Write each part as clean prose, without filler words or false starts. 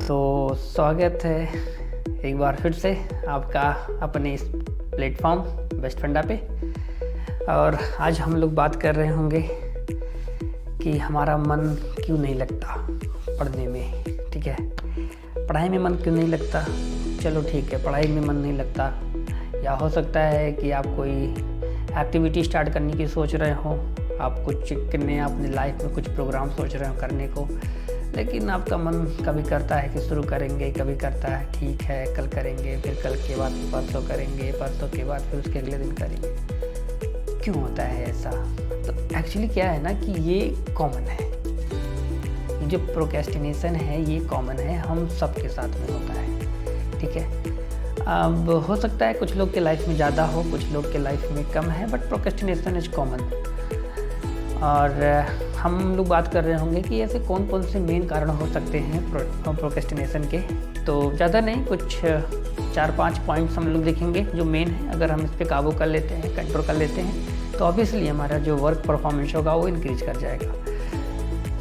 तो स्वागत है एक बार फिर से आपका अपने इस प्लेटफॉर्म बेस्ट फंडा पे। और आज हम लोग बात कर रहे होंगे कि हमारा मन क्यों नहीं लगता पढ़ने में। ठीक है, पढ़ाई में मन क्यों नहीं लगता। चलो ठीक है, पढ़ाई में मन नहीं लगता, या हो सकता है कि आप कोई एक्टिविटी स्टार्ट करने की सोच रहे हो, आप कुछ करने अपने लाइफ में कुछ प्रोग्राम सोच रहे हो करने को, लेकिन आपका मन कभी करता है कि शुरू करेंगे, कभी करता है ठीक है कल करेंगे, फिर कल के बाद परसों करेंगे, परसों के बाद फिर उसके अगले दिन करेंगे। क्यों होता है ऐसा? तो एक्चुअली क्या है ना कि ये कॉमन है, जो प्रोक्रेस्टिनेशन है ये कॉमन है, हम सबके साथ में होता है। ठीक है, अब हो सकता है कुछ लोग के लाइफ में ज़्यादा हो, कुछ लोग के लाइफ में कम है, बट प्रोक्रेस्टिनेशन इज कॉमन। और हम लोग बात कर रहे होंगे कि ऐसे कौन कौन से मेन कारण हो सकते हैं प्रोक्रेस्टिनेशन के। तो ज़्यादा नहीं, कुछ 4-5 पॉइंट्स हम लोग देखेंगे जो मेन है। अगर हम इस पर काबू कर लेते हैं, कंट्रोल कर लेते हैं, तो ऑब्वियसली हमारा जो वर्क परफॉर्मेंस होगा वो इंक्रीज कर जाएगा।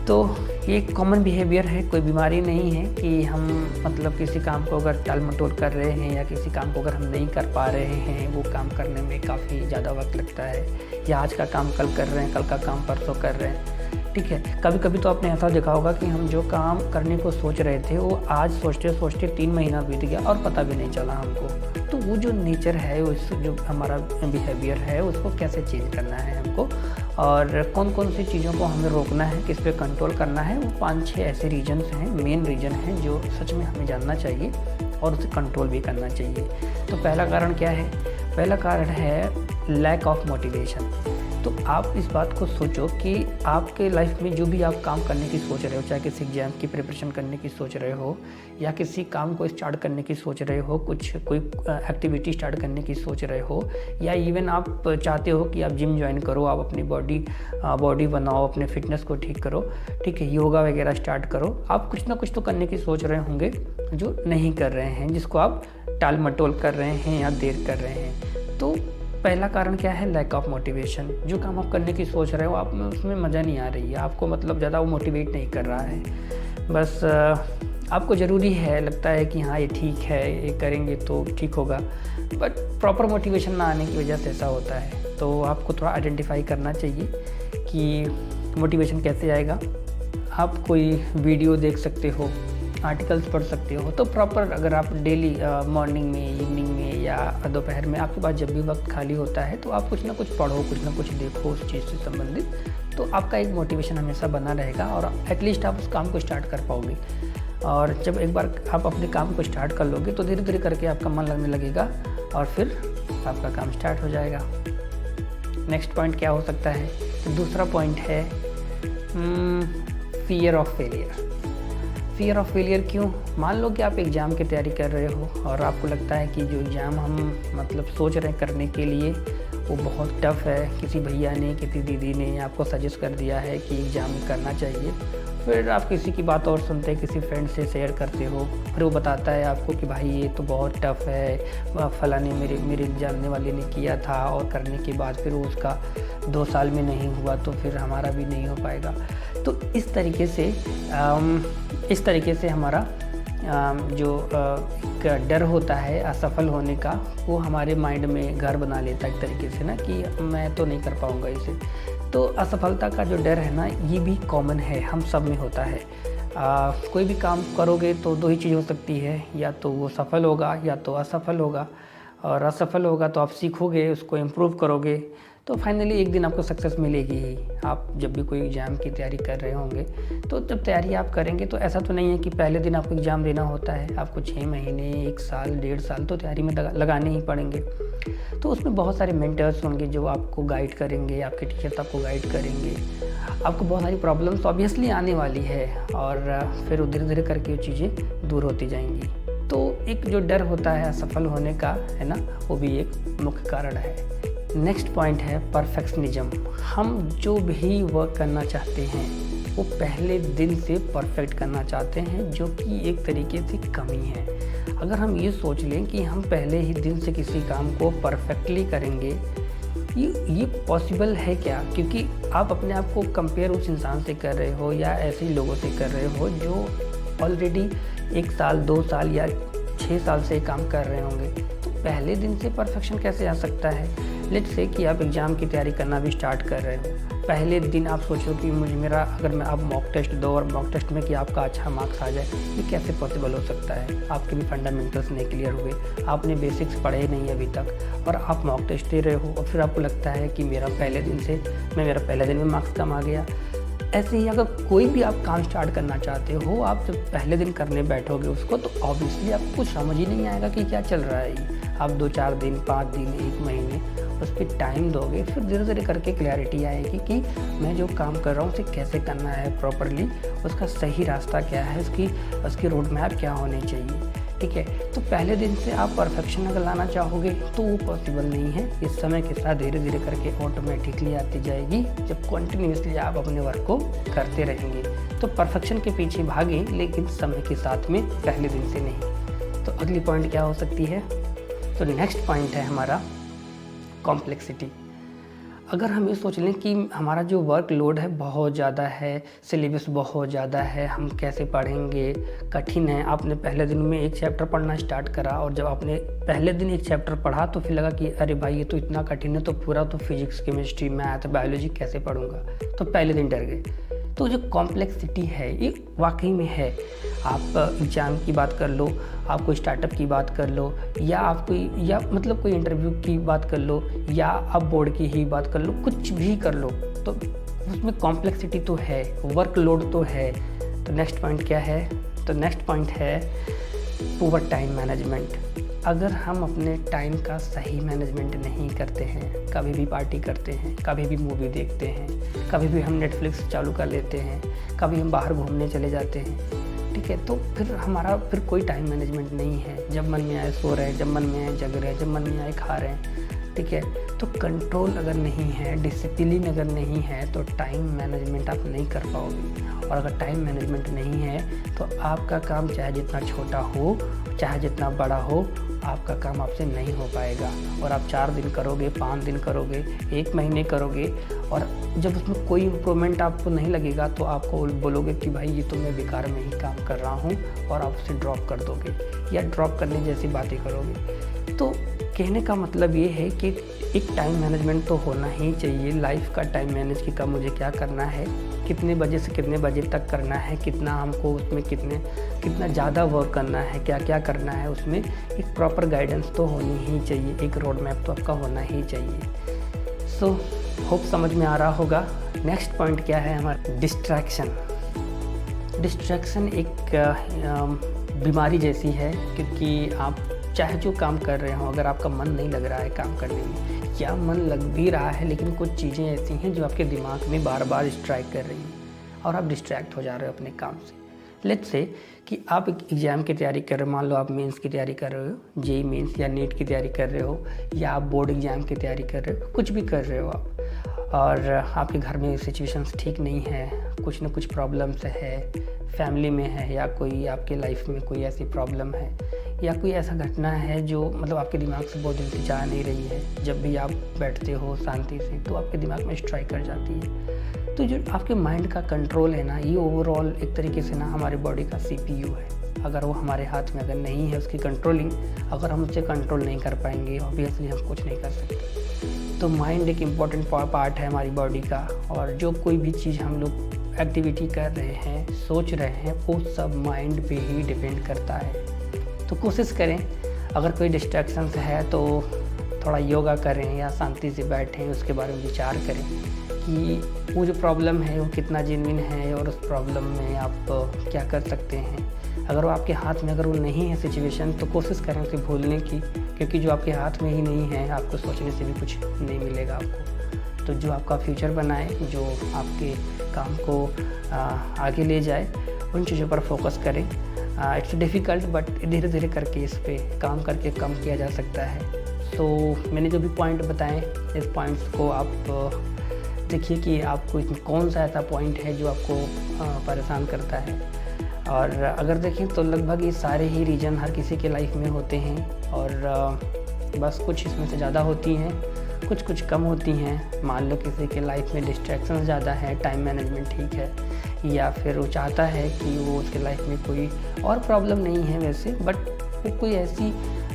तो ये कॉमन बिहेवियर है, कोई बीमारी नहीं है कि हम मतलब किसी काम को अगर टाल मटोल कर रहे हैं या किसी काम को अगर हम नहीं कर पा रहे हैं, वो काम करने में काफ़ी ज़्यादा वक्त लगता है, या आज का काम कल कर रहे हैं, कल का काम परसों कर रहे हैं। ठीक है, कभी कभी तो आपने ऐसा देखा होगा कि हम जो काम करने को सोच रहे थे वो आज सोचते सोचते 3 महीना बीत गया और पता भी नहीं चला हमको। तो वो जो नेचर है, उस जो हमारा बिहेवियर है, उसको कैसे चेंज करना है हमको, और कौन कौन सी चीज़ों को हमें रोकना है, किस पे कंट्रोल करना है, वो 5-6 ऐसे रीजन्स हैं, मेन रीजन हैं जो सच में हमें जानना चाहिए और उसे कंट्रोल भी करना चाहिए। तो पहला कारण क्या है? पहला कारण है लैक ऑफ मोटिवेशन। तो आप इस बात को सोचो कि आपके लाइफ में जो भी आप काम करने की सोच रहे हो, चाहे किसी एग्जाम की प्रिपरेशन करने की सोच रहे हो, या किसी काम को स्टार्ट करने की सोच रहे हो, कोई एक्टिविटी स्टार्ट करने की सोच रहे हो, या इवन आप चाहते हो कि आप जिम ज्वाइन करो, आप अपनी बॉडी बनाओ, अपने फिटनेस को ठीक करो, ठीक है, योगा वगैरह स्टार्ट करो। आप कुछ ना कुछ तो करने की सोच रहे होंगे जो नहीं कर रहे हैं, जिसको आप टाल मटोल कर रहे हैं या देर कर रहे हैं। तो पहला कारण क्या है? Lack of motivation. जो काम आप करने की सोच रहे हो, आप में उसमें मज़ा नहीं आ रही है, आपको मतलब ज़्यादा वो मोटिवेट नहीं कर रहा है। बस आपको ज़रूरी है, लगता है कि हाँ ये ठीक है, ये करेंगे तो ठीक होगा, बट प्रॉपर मोटिवेशन ना आने की वजह से ऐसा होता है। तो आपको थोड़ा आइडेंटिफाई करना चाहिए कि मोटिवेशन कैसे आएगा। आप कोई वीडियो देख सकते हो, आर्टिकल्स पढ़ सकते हो। तो प्रॉपर अगर आप डेली मॉर्निंग में, इवनिंग में या दोपहर में, आपके पास जब भी वक्त खाली होता है, तो आप कुछ ना कुछ पढ़ो, कुछ ना कुछ देखो उस चीज़ से संबंधित, तो आपका एक मोटिवेशन हमेशा बना रहेगा और एटलीस्ट आप उस काम को स्टार्ट कर पाओगे। और जब एक बार आप अपने काम को स्टार्ट कर लोगे तो धीरे धीरे करके आपका मन लगने लगेगा और फिर आपका काम स्टार्ट हो जाएगा। नेक्स्ट पॉइंट क्या हो सकता है? तो दूसरा पॉइंट है fear of failure. Fear of failure क्यों? मान लो कि आप एग्ज़ाम की तैयारी कर रहे हो और आपको लगता है कि जो एग्ज़ाम हम मतलब सोच रहे हैं करने के लिए वो बहुत टफ़ है। किसी भैया ने, किसी दीदी ने आपको सजेस्ट कर दिया है कि एग्ज़ाम करना चाहिए, फिर आप किसी की बात और सुनते हैं, किसी फ्रेंड से शेयर करते हो, फिर वो बताता है आपको कि भाई ये तो बहुत टफ़ है, फलाने मेरे जानने वाले ने किया था और करने के बाद फिर वो उसका 2 साल में नहीं हुआ, तो फिर हमारा भी नहीं हो पाएगा। तो इस तरीके से हमारा जो एक डर होता है असफल होने का, वो हमारे माइंड में घर बना लेता है एक तरीके से ना, कि मैं तो नहीं कर पाऊँगा इसे। तो असफलता का जो डर है ना, ये भी कॉमन है, हम सब में होता है। कोई भी काम करोगे तो 2 ही चीज़ हो सकती है, या तो वो सफल होगा या तो असफल होगा। और असफल होगा तो आप सीखोगे, उसको इम्प्रूव करोगे, तो फाइनली एक दिन आपको सक्सेस मिलेगी ही। आप जब भी कोई एग्ज़ाम की तैयारी कर रहे होंगे, तो जब तैयारी आप करेंगे तो ऐसा तो नहीं है कि पहले दिन आपको एग्ज़ाम देना होता है। आपको 6 महीने, 1 साल, 1.5 साल तो तैयारी में लगाने ही पड़ेंगे। तो उसमें बहुत सारे मेंटर्स होंगे जो आपको गाइड करेंगे, आपके टीचर्स आपको गाइड करेंगे। आपको बहुत सारी प्रॉब्लम्स ऑब्वियसली आने वाली है और फिर धीरे धीरे करके वो चीज़ें दूर होती जाएंगी। तो एक जो डर होता है असफल होने का, है ना, वो भी एक मुख्य कारण है। नेक्स्ट पॉइंट है परफेक्शनिज्म। हम जो भी वर्क करना चाहते हैं वो पहले दिन से परफेक्ट करना चाहते हैं, जो कि एक तरीके से कमी है। अगर हम ये सोच लें कि हम पहले ही दिन से किसी काम को परफेक्टली करेंगे, ये पॉसिबल है क्या? क्योंकि आप अपने आप को कंपेयर उस इंसान से कर रहे हो या ऐसे ही लोगों से कर रहे हो जो ऑलरेडी 1 साल 2 साल या 6 साल से काम कर रहे होंगे, तो पहले दिन से परफेक्शन कैसे आ सकता है। लेट्स से कि आप एग्ज़ाम की तैयारी करना भी स्टार्ट कर रहे हो, पहले दिन आप सोचो कि मुझे मेरा अगर मैं आप मॉक टेस्ट दो और मॉक टेस्ट में कि आपका अच्छा मार्क्स आ जाए, ये कैसे पॉसिबल हो सकता है। आपके भी फंडामेंटल्स नहीं क्लियर हुए, आपने बेसिक्स पढ़े नहीं अभी तक, और आप मॉक टेस्ट दे रहे हो और फिर आपको लगता है कि मेरा पहले दिन में मार्क्स कम आ गया। ऐसे ही अगर कोई भी आप काम स्टार्ट करना चाहते हो, आप जब पहले दिन करने बैठोगे उसको, तो ऑब्वियसली आपको कुछ समझ ही नहीं आएगा कि क्या चल रहा है ये। आप 2-4 दिन, 5 दिन, 1 महीने उस पर टाइम दोगे, फिर धीरे धीरे करके क्लैरिटी आएगी कि मैं जो काम कर रहा हूँ उसे कैसे करना है प्रॉपरली, उसका सही रास्ता क्या है, उसकी रोड मैप क्या होनी चाहिए। ठीक है, तो पहले दिन से आप परफेक्शन अगर लाना चाहोगे तो वो पॉसिबल नहीं है। इस समय के साथ धीरे धीरे करके ऑटोमेटिकली आती जाएगी, जब कंटिन्यूसली आप अपने वर्क को करते रहेंगे। तो परफेक्शन के पीछे भागें, लेकिन समय के साथ में, पहले दिन से नहीं। तो अगली पॉइंट क्या हो सकती है, तो नेक्स्ट पॉइंट है हमारा कॉम्प्लेक्सिटी। अगर हम ये सोच लें कि हमारा जो वर्क लोड है बहुत ज़्यादा है, सिलेबस बहुत ज़्यादा है, हम कैसे पढ़ेंगे, कठिन है। आपने पहले दिन में एक चैप्टर पढ़ना स्टार्ट करा और जब आपने पहले दिन एक चैप्टर पढ़ा तो फिर लगा कि अरे भाई ये तो इतना कठिन है, तो पूरा तो फिजिक्स, केमिस्ट्री, मैथ, बायोलॉजी कैसे पढ़ूंगा, तो पहले दिन डर गए। तो जो कॉम्प्लेक्सिटी है ये वाकई में है। आप एग्ज़ाम की बात कर लो, आप कोई स्टार्टअप की बात कर लो, या आप कोई इंटरव्यू की बात कर लो, या आप बोर्ड की ही बात कर लो, कुछ भी कर लो, तो उसमें कॉम्प्लेक्सिटी तो है, वर्कलोड तो है। तो नेक्स्ट पॉइंट क्या है, तो नेक्स्ट पॉइंट है पुअर टाइम मैनेजमेंट। अगर हम अपने टाइम का सही मैनेजमेंट नहीं करते हैं, कभी भी पार्टी करते हैं, कभी भी मूवी देखते हैं, कभी भी हम नेटफ्लिक्स चालू कर लेते हैं, कभी हम बाहर घूमने चले जाते हैं, ठीक है, तो फिर कोई टाइम मैनेजमेंट नहीं है। जब मन में आए सो रहे हैं, जब मन में आए जग रहे हैं, जब मन में आए खा रहे हैं, ठीक है। तो कंट्रोल अगर नहीं है, डिसिप्लिन अगर नहीं है, तो टाइम मैनेजमेंट आप नहीं कर पाओगे। और अगर टाइम मैनेजमेंट नहीं है तो आपका काम चाहे जितना छोटा हो, चाहे जितना बड़ा हो, आपका काम आपसे नहीं हो पाएगा। और आप 4 दिन करोगे, 5 दिन करोगे, 1 महीने करोगे, और जब उसमें कोई इम्प्रूवमेंट आपको नहीं लगेगा तो आपको बोलोगे कि भाई ये तो मैं बेकार में ही काम कर रहा हूँ, और आप उसे ड्रॉप कर दोगे या ड्रॉप करने जैसी बातें करोगे। तो कहने का मतलब ये है कि एक टाइम मैनेजमेंट तो होना ही चाहिए। लाइफ का टाइम मैनेज कि कब मुझे क्या करना है, कितने बजे से कितने बजे तक करना है, कितना हमको उसमें कितना ज़्यादा वर्क करना है, क्या क्या करना है, उसमें एक प्रॉपर गाइडेंस तो होनी ही चाहिए, एक रोड मैप तो आपका होना ही चाहिए। सो होप समझ में आ रहा होगा। नेक्स्ट पॉइंट क्या है हमारा, डिस्ट्रैक्शन। डिस्ट्रैक्शन एक बीमारी जैसी है, क्योंकि आप चाहे जो काम कर रहे हो, अगर आपका मन नहीं लग रहा है काम करने में, या मन लग भी रहा है लेकिन कुछ चीज़ें ऐसी हैं जो आपके दिमाग में बार बार स्ट्राइक कर रही हैं और आप डिस्ट्रैक्ट हो जा रहे हो अपने काम से। लेट्स से कि आप एग्ज़ाम की तैयारी कर रहे हो, मान लो आप मेंस की तैयारी कर रहे हो, जेईई मेंस या नीट की तैयारी कर रहे हो, या आप बोर्ड एग्ज़ाम की तैयारी कर रहे हो, कुछ भी कर रहे हो आप, और आपके घर में सिचुएशंस ठीक नहीं है, कुछ ना कुछ प्रॉब्लम्स है, फैमिली में है, या कोई आपके लाइफ में कोई ऐसी प्रॉब्लम है, या कोई ऐसा घटना है जो मतलब आपके दिमाग से बहुत दिन से जा नहीं रही है। जब भी आप बैठते हो शांति से तो आपके दिमाग में स्ट्राइक कर जाती है। तो जो आपके माइंड का कंट्रोल है ना, ये ओवरऑल एक तरीके से ना हमारी बॉडी का CPU है। अगर वो हमारे हाथ में अगर नहीं है उसकी कंट्रोलिंग, अगर हम उससे कंट्रोल नहीं कर पाएंगे, ऑब्वियसली हम कुछ नहीं कर सकते। तो माइंड एक इम्पॉर्टेंट पार्ट है हमारी बॉडी का, और जो कोई भी चीज़ हम लोग एक्टिविटी कर रहे हैं, सोच रहे हैं, वो सब माइंड पे ही डिपेंड करता है। तो कोशिश करें, अगर कोई डिस्ट्रैक्शंस है तो थोड़ा योगा करें या शांति से बैठें, उसके बारे में विचार करें कि वो जो प्रॉब्लम है वो कितना जेन्युइन है और उस प्रॉब्लम में आप क्या कर सकते हैं। अगर वो आपके हाथ में अगर वो नहीं है सिचुएशन, तो कोशिश करें उसे भूलने की, क्योंकि जो आपके हाथ में ही नहीं है, आपको सोचने से भी कुछ नहीं मिलेगा आपको। तो जो आपका फ्यूचर बनाए, जो आपके काम को आगे ले जाए, उन चीज़ों पर फोकस करें। इट्स डिफ़िकल्ट, बट धीरे धीरे करके इस पर काम करके कम किया जा सकता है। तो मैंने जो भी पॉइंट बताए, इस पॉइंट्स को आप देखिए कि आपको कौन सा ऐसा पॉइंट है जो आपको परेशान करता है। और अगर देखें तो लगभग ये सारे ही रीज़न हर किसी के लाइफ में होते हैं, और बस कुछ इसमें से ज़्यादा होती हैं, कुछ कम होती हैं। मान लो किसी के लाइफ में डिस्ट्रैक्शन ज़्यादा है, टाइम मैनेजमेंट ठीक है, या फिर वो चाहता है कि वो उसके लाइफ में कोई और प्रॉब्लम नहीं है वैसे, बट फिर कोई ऐसी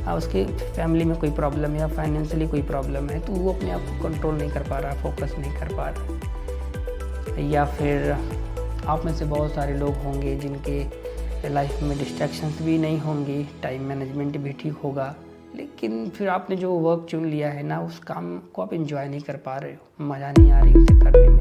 उसके फैमिली में कोई प्रॉब्लम या फाइनेंशियली कोई प्रॉब्लम है तो वो अपने आप को कंट्रोल नहीं कर पा रहा, फोकस नहीं कर पा रहा। या फिर आप में से बहुत सारे लोग होंगे जिनके लाइफ में डिस्ट्रैक्शंस भी नहीं होंगी, टाइम मैनेजमेंट भी ठीक होगा, लेकिन फिर आपने जो वर्क चुन लिया है ना, उस काम को आप एंजॉय नहीं कर पा रहे हो, मज़ा नहीं आ रही उसे करने में।